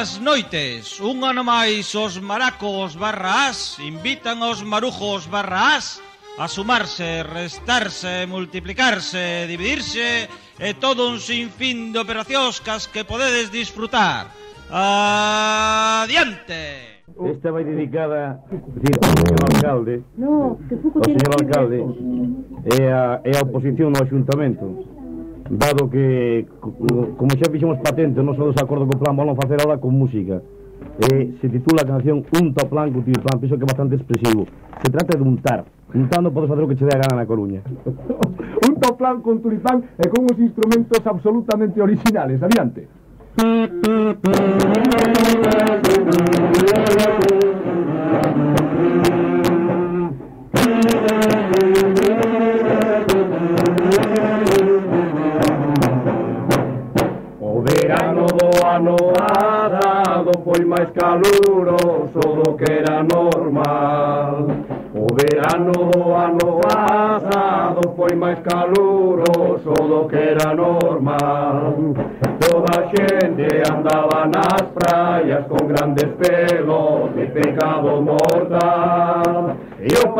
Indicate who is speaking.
Speaker 1: boas noites. Un ano máis os maracos /as invitan aos marujos /as a sumarse, restarse, multiplicarse, dividirse e todo un sinfín de operacións cas que podedes disfrutar. Adiante!
Speaker 2: Esta vai dedicada ao señor alcalde.
Speaker 3: No, que pouco
Speaker 2: tiene señor alcalde e a oposición no Axuntamento, dado que, como xa fixemos patente, non somos de acordo co plan, vamos a facer ahora con música. Se titula a canción Un Toplan con Tulipán, penso que é bastante expresivo. Se trata de untar. Untando podes facer o que che dé a gana na Coruña.
Speaker 4: Un Toplan con Tulipán e con uns instrumentos absolutamente originales. Adiante. O verano do ano pasado foi máis caluroso do que era normal. O verano do ano pasado foi máis caluroso do que era normal. Toda a xente andaba nas praias con grandes pelos de pecado mortal. E o